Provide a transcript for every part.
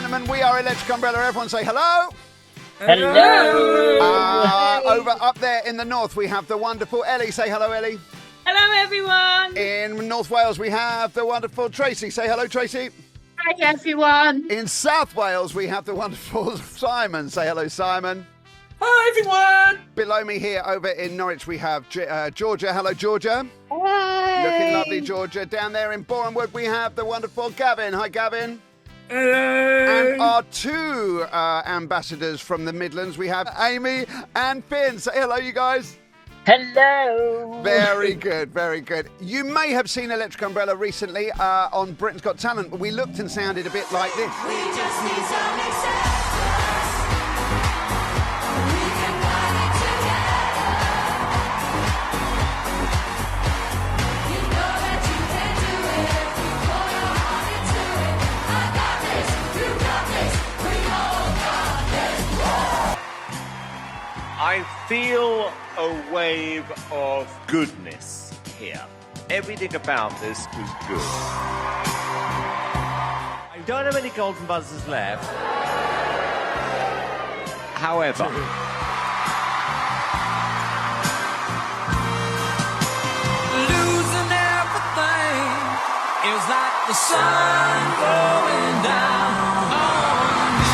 gentlemen, we are Electric Umbrella. Everyone say hello. Hello. Over up there in the north, we have the wonderful Ellie. Say hello, Ellie. Hello, everyone. In North Wales, we have the wonderful Tracy. Say hello, Tracy. Hi, everyone. In South Wales, we have the wonderful Simon. Say hello, Simon. Hi, everyone. Below me here, over in Norwich, we have Georgia. Hello, Georgia. Hi. Looking lovely, Georgia. Down there in Borehamwood, we have the wonderful Gavin. Hi, Gavin. Hello. And our two ambassadors from the Midlands, we have Amy and Finn. Say hello, you guys. Hello. Very good, very good. You may have seen Electric Umbrella recently on Britain's Got Talent, but we looked and sounded a bit like this. We just need some acceptance. We can find it together. You know that you can do it. You pour your heart into it. I got this. You got this. We all got this. I feel a wave of goodness here. Everything about this is good. I don't have any golden buzzers left. However, Losing everything is like the sun going down on me.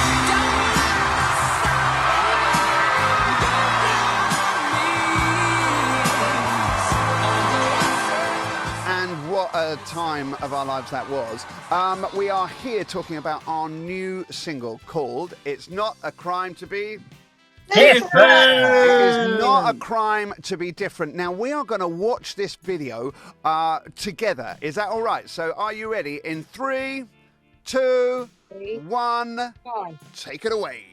And what a time of our lives that was. We are here talking about our new single called It's Not a Crime to Be... Different. It is not a crime to be different. Now, we are going to watch this video together. Is that all right? So, are you ready? In 3, 2, 1, take it away.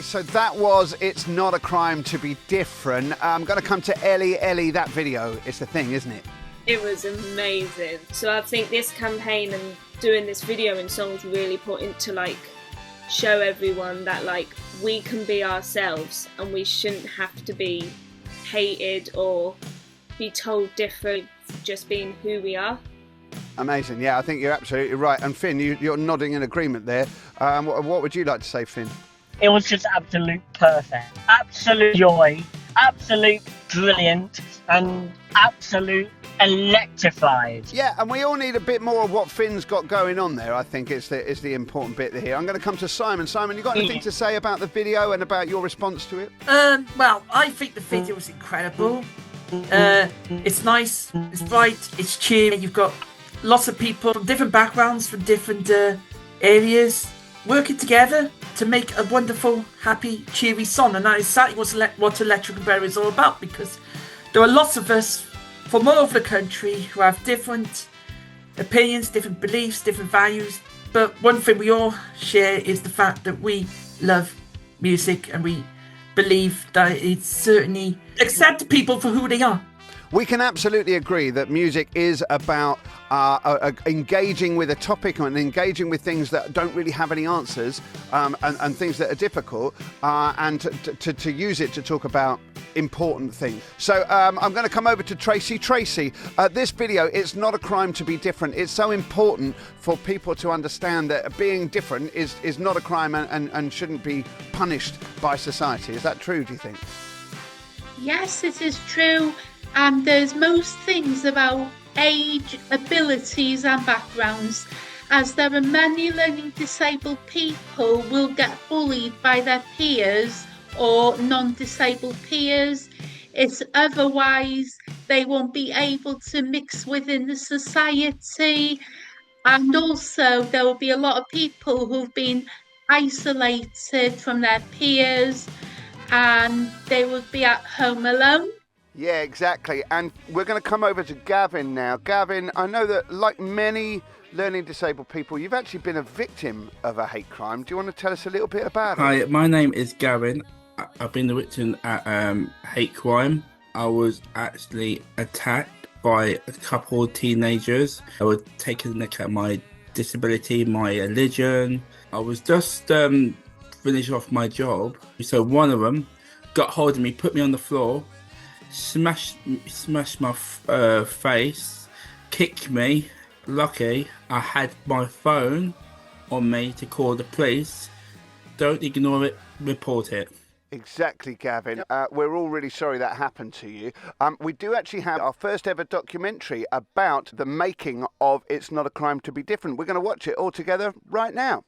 So that was It's Not a Crime to Be Different. I'm going to come to Ellie. Ellie, that video is the thing, isn't it? It was amazing. So I think this campaign and doing this video and songs really put into like show everyone that like we can be ourselves and we shouldn't have to be hated or be told different, just being who we are. Amazing. Yeah, I think you're absolutely right. And Finn, you're nodding in agreement there. What would you like to say, Finn? It was just absolute perfect. Absolute joy. Absolute brilliant. And absolute electrified. Yeah, and we all need a bit more of what Finn's got going on there. I think is the important bit here. I'm going to come to Simon. Simon, you got anything to say about the video and about your response to it? Well, I think the video was incredible. It's nice, it's bright, it's cheery. You've got lots of people from different backgrounds, from different areas, working together to make a wonderful, happy, cheery song. And that is exactly what Electric Umbrella is all about, because there are lots of us from all over the country who have different opinions, different beliefs, different values. But one thing we all share is the fact that we love music and we believe that it's certainly accept people for who they are. We can absolutely agree that music is about engaging with a topic and engaging with things that don't really have any answers and things that are difficult and to use it to talk about important things. So I'm going to come over to Tracy. Tracy, this video, it's not a crime to be different. It's so important for people to understand that being different is not a crime and shouldn't be punished by society. Is that true, do you think? Yes, it is true. And there's most things about age, abilities and backgrounds, as there are many learning disabled people will get bullied by their peers or non-disabled peers. It's otherwise they won't be able to mix within the society. And also there will be a lot of people who've been isolated from their peers and they would be at home alone. Yeah, exactly. And we're going to come over to Gavin now. Gavin, I know that like many learning disabled people, you've actually been a victim of a hate crime. Do you want to tell us a little bit about it? Hi, my name is Gavin. I've been the victim at hate crime. I was actually attacked by a couple of teenagers. I was taking a look at my disability, my religion. I was just finished off my job. So one of them got hold of me, put me on the floor, smashed my face, kicked me. Lucky I had my phone on me to call the police. Don't ignore it, report it. Exactly, Gavin. We're all really sorry that happened to you. We do actually have our first ever documentary about the making of It's Not a Crime to Be Different. We're going to watch it all together right now.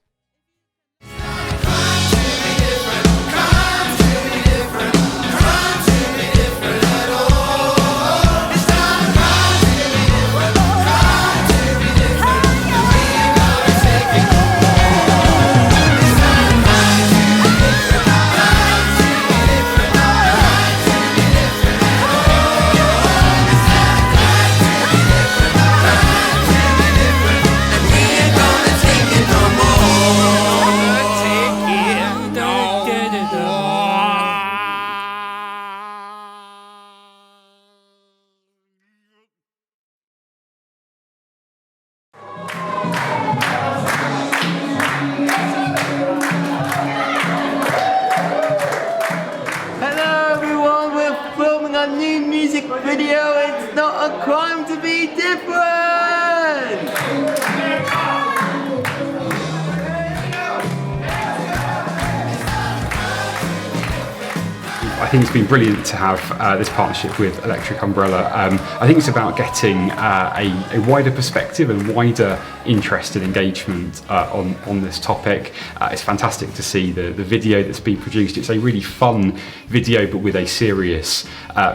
Hello everyone, we're filming a new music video. It's not a crime to be different! I think it's been brilliant to have this partnership with Electric Umbrella. I think it's about getting a wider perspective and wider interest and engagement on this topic. It's fantastic to see the video that's been produced. It's a really fun video but with a serious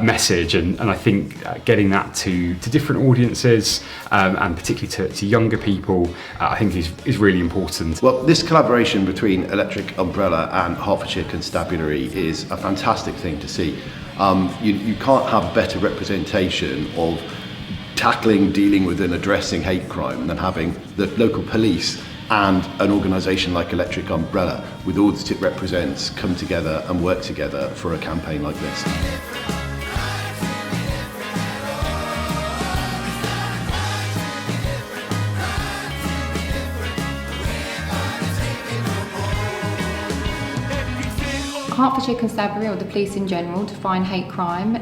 message, and I think getting that to different audiences and particularly to younger people I think is really important. Well, this collaboration between Electric Umbrella and Hertfordshire Constabulary is a fantastic thing to see. You can't have better representation of dealing with and addressing hate crime than having the local police and an organisation like Electric Umbrella, with all that it represents, come together and work together for a campaign like this. Hertfordshire Constabulary, or the police in general, define hate crime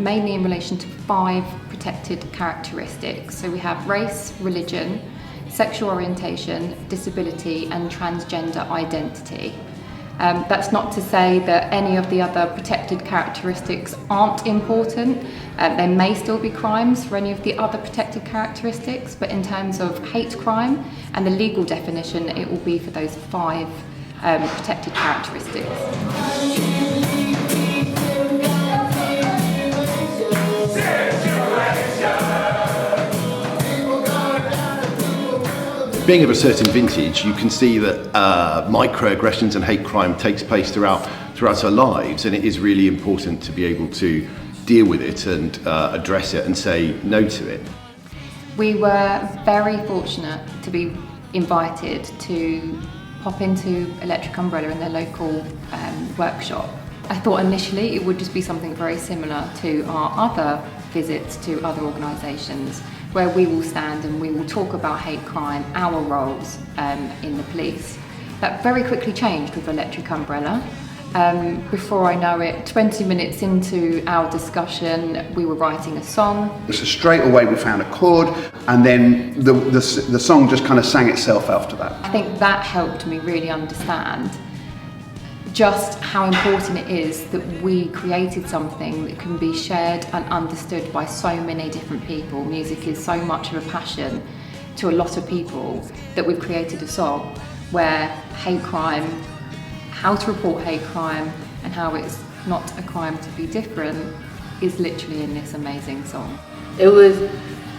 mainly in relation to 5 protected characteristics. So we have race, religion, sexual orientation, disability and transgender identity. That's not to say that any of the other protected characteristics aren't important. There may still be crimes for any of the other protected characteristics, but in terms of hate crime and the legal definition, it will be for those 5 protected characteristics. Being of a certain vintage, you can see that microaggressions and hate crime takes place throughout our lives, and it is really important to be able to deal with it and address it and say no to it. We were very fortunate to be invited to pop into Electric Umbrella in their local workshop. I thought initially it would just be something very similar to our other visits to other organisations, where we will stand and we will talk about hate crime, our roles in the police. That very quickly changed with Electric Umbrella. Before I know it, 20 minutes into our discussion, we were writing a song. So straight away we found a chord, and then the song just kind of sang itself after that. I think that helped me really understand just how important it is that we created something that can be shared and understood by so many different people. Music is so much of a passion to a lot of people that we've created a song where hate crime, how to report hate crime and how it's not a crime to be different is literally in this amazing song. It was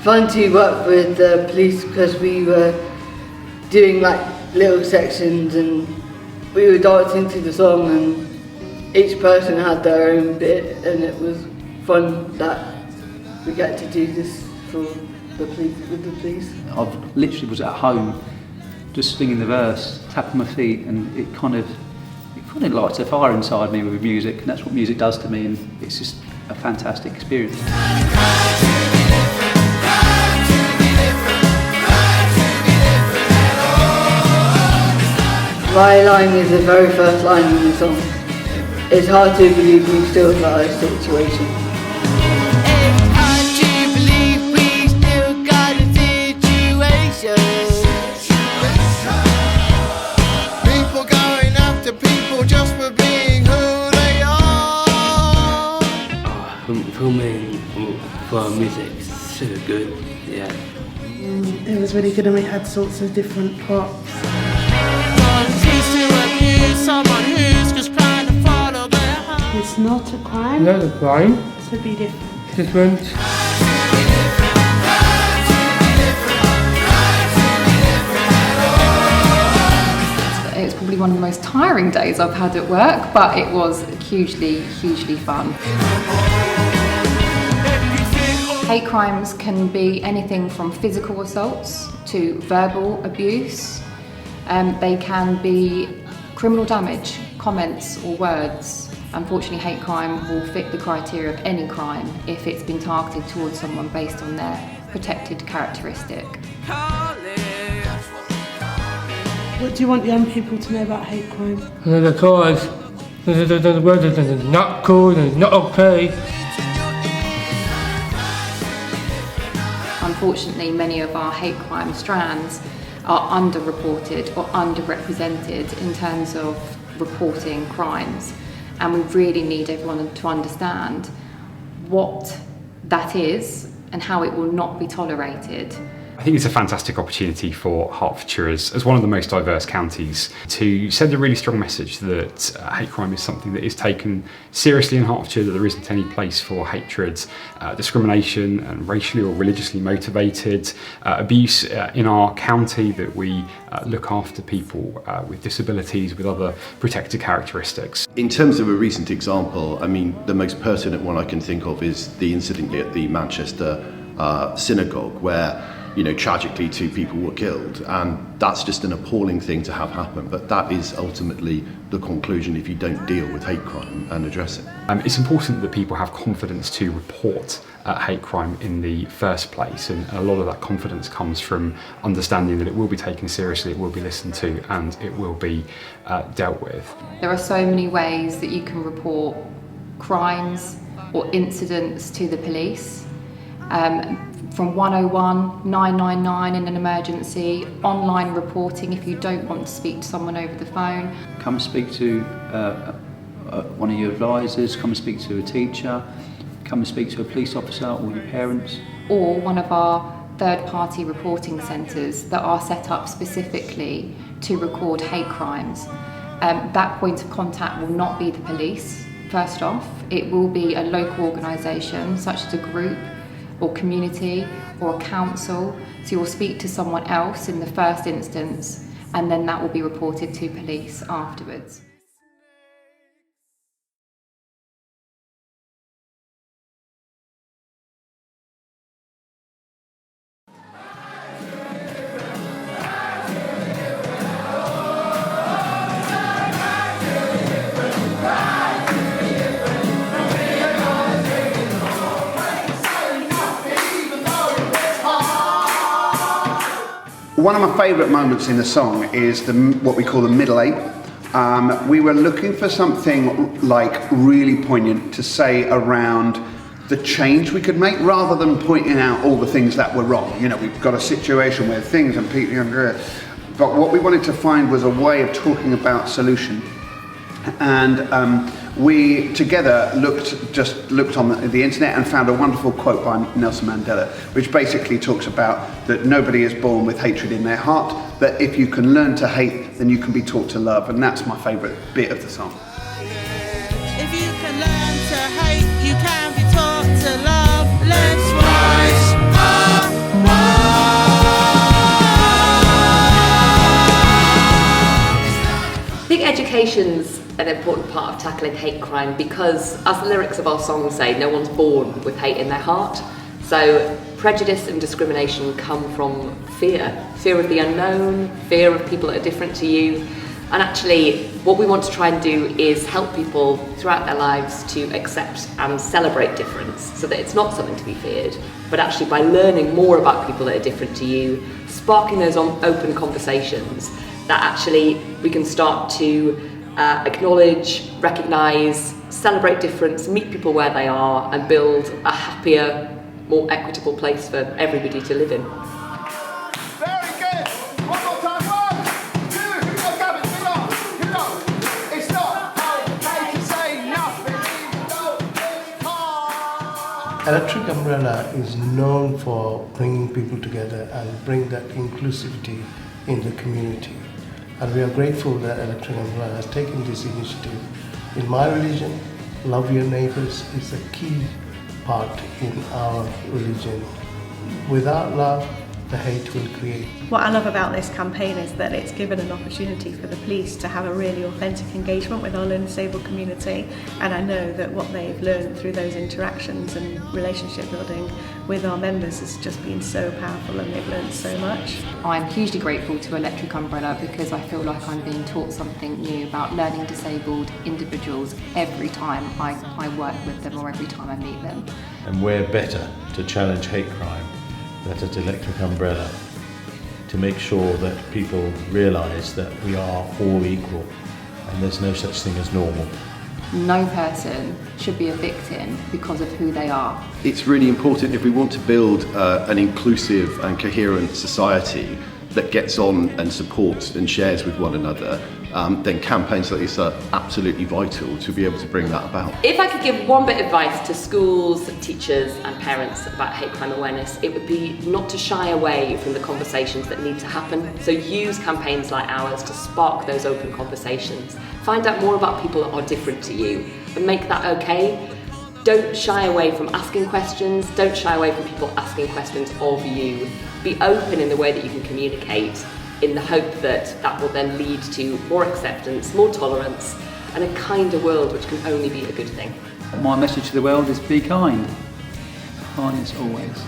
fun to work with the police because we were doing like little sections and we were dancing to the song, and each person had their own bit, and it was fun that we get to do this for the police, with the police. I literally was at home just singing the verse, tapping my feet, and it kind of lights a fire inside me with music, and that's what music does to me, and it's just a fantastic experience. My line is the very first line in the song. It's hard to believe we still got a situation. It's hard to believe we still got a situation. People going after people just for being who they are. Filming for music is so good, yeah. It was really good, and we had sorts of different props. Someone who's just trying to follow their heart. It's not a crime. Not a crime. To be different. Different. It's probably one of the most tiring days I've had at work, but it was hugely, hugely fun. Hate crimes can be anything from physical assaults to verbal abuse. They can be criminal damage, comments or words. Unfortunately, hate crime will fit the criteria of any crime if it's been targeted towards someone based on their protected characteristic. What do you want young people to know about hate crime? The cause, the word is not cool and not okay. Unfortunately, many of our hate crime strands are underreported or underrepresented in terms of reporting crimes, and we really need everyone to understand what that is and how it will not be tolerated. I think it's a fantastic opportunity for Hertfordshire as one of the most diverse counties to send a really strong message that hate crime is something that is taken seriously in Hertfordshire, that there isn't any place for hatred, discrimination and racially or religiously motivated abuse in our county, that we look after people with disabilities, with other protected characteristics. In terms of a recent example, I mean, the most pertinent one I can think of is the incident at the Manchester synagogue, where tragically 2 people were killed, and that's just an appalling thing to have happen. But that is ultimately the conclusion if you don't deal with hate crime and address it. It's important that people have confidence to report hate crime in the first place, and a lot of that confidence comes from understanding that it will be taken seriously, it will be listened to, and it will be dealt with. There are so many ways that you can report crimes or incidents to the police. From 101, 999 in an emergency, online reporting if you don't want to speak to someone over the phone. Come speak to one of your advisors, come and speak to a teacher, come and speak to a police officer or your parents. Or one of our third-party reporting centres that are set up specifically to record hate crimes. That point of contact will not be the police, first off. It will be a local organisation, such as a group or community or a council. So you'll speak to someone else in the first instance, and then that will be reported to police afterwards. One of my favourite moments in the song is what we call the middle eight. We were looking for something like really poignant to say around the change we could make, rather than pointing out all the things that were wrong. We've got a situation where things and people, but what we wanted to find was a way of talking about solution. And we together looked on the internet and found a wonderful quote by Nelson Mandela, which basically talks about that nobody is born with hatred in their heart, that if you can learn to hate, then you can be taught to love. And that's my favourite bit of the song. If you can learn to hate, you can be taught to love. Let's rise up. I think education's an important part of tackling hate crime because, as the lyrics of our song say, no one's born with hate in their heart. So prejudice and discrimination come from fear of the unknown, fear of people that are different to you. And actually, what we want to try and do is help people throughout their lives to accept and celebrate difference, so that it's not something to be feared, but actually by learning more about people that are different to you, sparking those open conversations, that actually we can start to acknowledge, recognise, celebrate difference, meet people where they are, and build a happier, more equitable place for everybody to live in. Very good. One more time. 1, 2. Who's got Gavin? Who knows? It's not okay to say nothing. Electric Umbrella is known for bringing people together and bring that inclusivity in the community. And we are grateful that Electric Umbrella has taken this initiative. In my religion, love your neighbours is a key part in our religion. Without love, the hate will create. What I love about this campaign is that it's given an opportunity for the police to have a really authentic engagement with our learning disabled community, and I know that what they've learned through those interactions and relationship building with our members has just been so powerful, and they've learned so much. I'm hugely grateful to Electric Umbrella because I feel like I'm being taught something new about learning disabled individuals every time I work with them or every time I meet them. And we're better to challenge hate crime than at Electric Umbrella, to make sure that people realise that we are all equal and there's no such thing as normal. No person should be a victim because of who they are. It's really important if we want to build an inclusive and coherent society that gets on and supports and shares with one another, then campaigns like this are absolutely vital to be able to bring that about. If I could give one bit of advice to schools, teachers and parents about hate crime awareness, it would be not to shy away from the conversations that need to happen. So use campaigns like ours to spark those open conversations. Find out more about people that are different to you and make that okay. Don't shy away from asking questions. Don't shy away from people asking questions of you. Be open in the way that you can communicate, in the hope that that will then lead to more acceptance, more tolerance, and a kinder world, which can only be a good thing. My message to the world is be kind. Kindness always.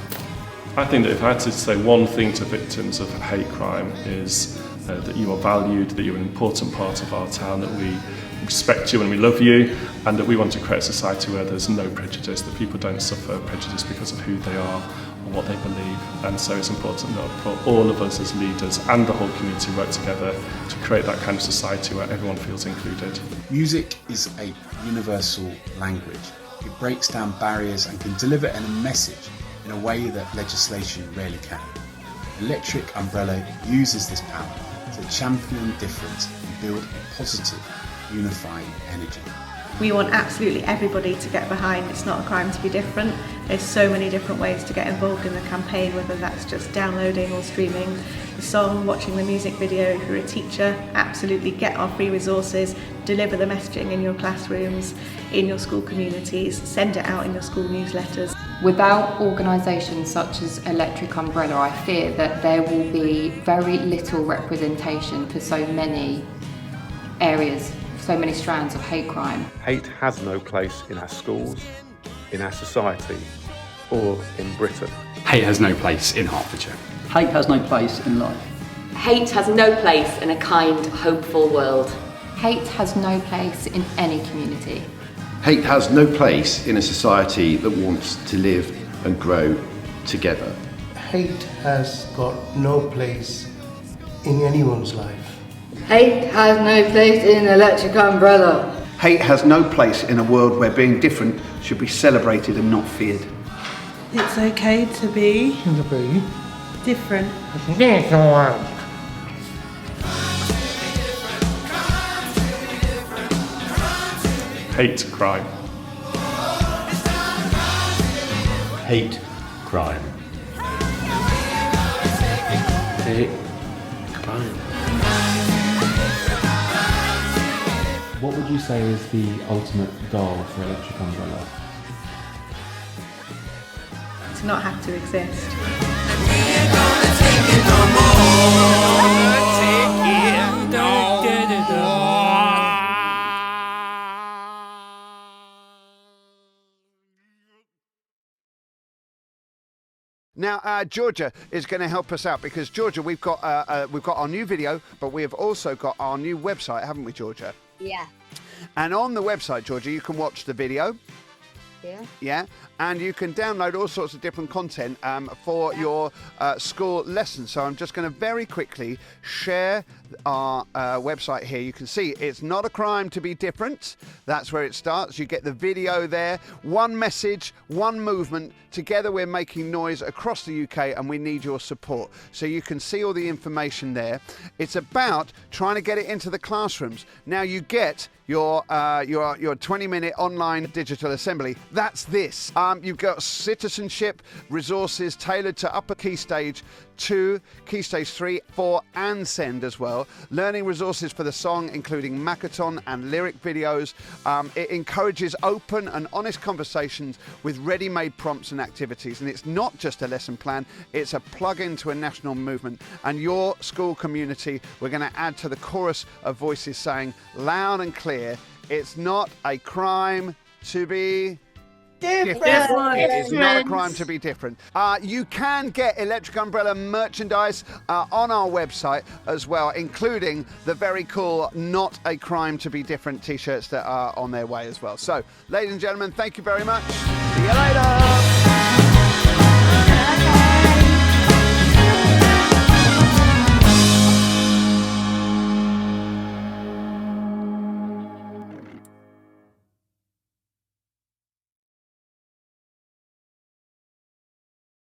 I think that if I had to say one thing to victims of hate crime is that you are valued, that you're an important part of our town, that we respect you and we love you, and that we want to create a society where there's no prejudice, that people don't suffer prejudice because of who they are or what they believe. And so it's important that for all of us as leaders and the whole community work together to create that kind of society where everyone feels included. Music is a universal language. It breaks down barriers and can deliver a message in a way that legislation rarely can. Electric Umbrella uses this power to champion difference and build a positive, unifying energy. We want absolutely everybody to get behind It's Not a Crime to Be Different. There's so many different ways to get involved in the campaign, whether that's just downloading or streaming the song, watching the music video. If you're a teacher, absolutely get our free resources, deliver the messaging in your classrooms, in your school communities, send it out in your school newsletters. Without organisations such as Electric Umbrella, I fear that there will be very little representation for so many areas, so many strands of hate crime. Hate has no place in our schools, in our society, or in Britain. Hate has no place in Hertfordshire. Hate has no place in life. Hate has no place in a kind, hopeful world. Hate has no place in any community. Hate has no place in a society that wants to live and grow together. Hate has got no place in anyone's life. Hate has no place in Electric Umbrella. Hate has no place in a world where being different should be celebrated and not feared. It's okay to be different. Hate crime. Hate crime. Hate crime. What would you say is the ultimate goal for Electric Umbrella? To not have to exist. Now, Georgia is going to help us out because, Georgia, we've got our new video, but we have also got our new website, haven't we, Georgia? Yeah. And on the website, Georgia, you can watch the video. Yeah. Yeah, and you can download all sorts of different content for your school lessons. So I'm just going to very quickly share our website here. You can see It's Not a Crime to Be Different. That's where it starts. You get the video there. One message, one movement. Together we're making noise across the UK and we need your support. So you can see all the information there. It's about trying to get it into the classrooms. Now you get your 20-minute online digital assembly. That's this. You've got citizenship resources tailored to upper Key Stage 2, Key Stage 3, 4 and Send as well. Learning resources for the song, including Macathon and lyric videos. It encourages open and honest conversations with ready-made prompts and activities. And it's not just a lesson plan, it's a plug-in to a national movement. And your school community, we're going to add to the chorus of voices saying loud and clear, it's not a crime to be different. It is not a crime to be different. You can get Electric Umbrella merchandise on our website as well, including the very cool Not a Crime to Be Different t-shirts that are on their way as well. So, ladies and gentlemen, thank you very much. See you later.